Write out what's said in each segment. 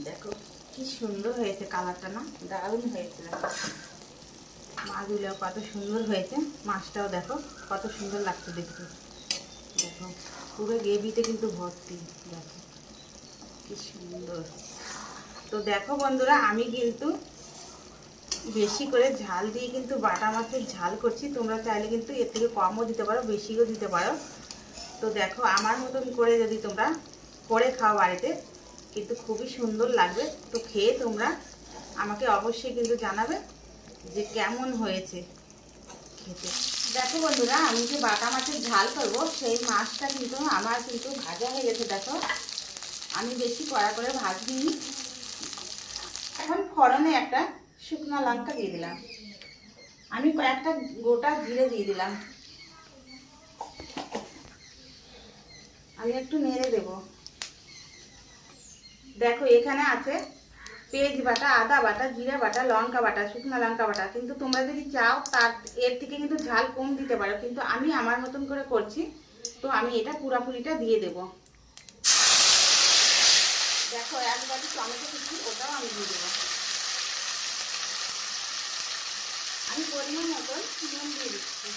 দেখো কি সুন্দর হয়েছে কালারটা, না দারুণ হয়েছে। দেখো মাছগুলো কত সুন্দর হয়েছে, মাছটাও দেখো কত সুন্দর লাগছে দেখতে। দেখো পুরো গ্রেভিতে কিন্তু ভর্তি, দেখো কি সুন্দর। তো দেখো বন্ধুরা, আমি কিন্তু বেশি করে ঝাল দিয়ে কিন্তু বাটা মাছের ঝাল করছি। তোমরা চাইলে কিন্তু এর থেকে কমও দিতে পারো, বেশিও দিতে পারো। তো দেখো আমার মতন করে যদি তোমরা করে খাও বাড়িতে, কিন্তু খুবই সুন্দর লাগবে। তো খেয়ে তোমরা আমাকে অবশ্যই কিন্তু জানাবে যে কেমন হয়েছে খেতে। দেখো বন্ধুরা, আমি যে বাটা মাছের ঝাল করব সেই মাছটা কিন্তু আমার কিন্তু ভাজা হয়ে গেছে। দেখো আমি বেশি কড়া করে ভাজিনি। এখন ফোড়নে একটা শুকনো লঙ্কা দিয়ে দিলাম, আমি কয়েকটা গোটা জিরে দিয়ে দিলাম, আমি একটু নেড়ে দেব। দেখো এখানে আছে পেঁয়াজ বাটা, আদা বাটা, জিরা বাটা, লঙ্কা বাটা, শুকনো লঙ্কা বাটা। কিন্তু তোমরা যদি চাও তার এর থেকে কিন্তু ঝাল কম দিতে পারো, কিন্তু আমি আমার মতন করে করছি, তো আমি এটা পুরাপুরিটা দিয়ে দেব। দেখো এক বাটি টমেটো কুচি, ওটাও আমি দিয়ে দেবো। আমি পরিমাণ মতন নুন দিয়ে দিচ্ছি।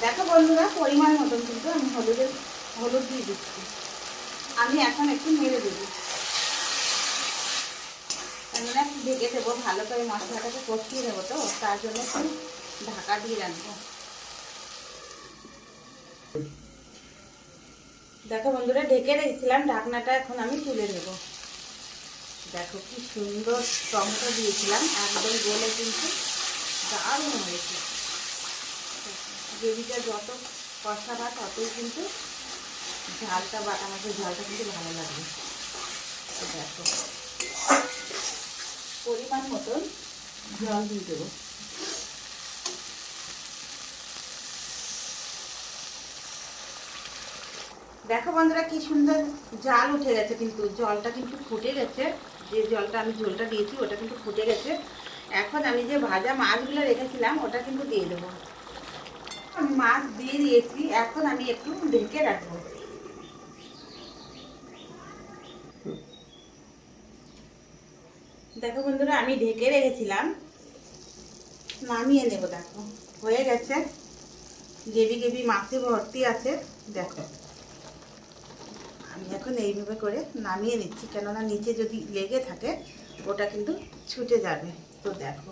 দেখো বন্ধুরা, পরিমাণ মতন কিন্তু আমি হলুদ দিয়ে দিচ্ছি। আমি এখন একটু নেড়ে দেবো, আমি না একটু ঢেকে দেবো, ভালো করে মশলাটাকে কষিয়ে দেবো, তো তার জন্য একটু ঢাকা দিয়ে রাখবো। দেখো বন্ধুরা, ঢেকে রেখেছিলাম, ঢাকনাটা এখন আমি তুলে নেব। দেখো কি সুন্দর টমেটো দিয়েছিলাম, একদম গলে কিন্তু দারুণ হয়েছে। গ্রেভিটা যত কষাবা ততই কিন্তু ঝালটা, বাটা মাছের ঝালটা কিন্তু ভালো লাগবে। দেখো পরিমাণ মতন জল দিয়ে দেবো। দেখো বন্ধুরা, কি সুন্দর জাল উঠে গেছে, কিন্তু জলটা কিন্তু ফুটে গেছে। যে জলটা আমি ঝোলটা দিয়েছি ওটা কিন্তু ফুটে গেছে। এখন আমি যে ভাজা মাছগুলো রেখেছিলাম ওটা কিন্তু দিয়ে দেবো। আমি মাছ দিয়ে দিয়েছি, এখন আমি একটু ঢেকে রাখবো। দেখো বন্ধুরা, আমি ঢেকে রেখেছিলাম, নামিয়ে নেব। দেখো হয়ে গেছে, গ্রেভি গ্রেভি মাছে ভর্তি আছে। দেখো আমি এখন এইভাবে করে নামিয়ে নিচ্ছি, কেননা নিচে যদি লেগে থাকে ওটা কিন্তু ছুটে যাবে। তো দেখো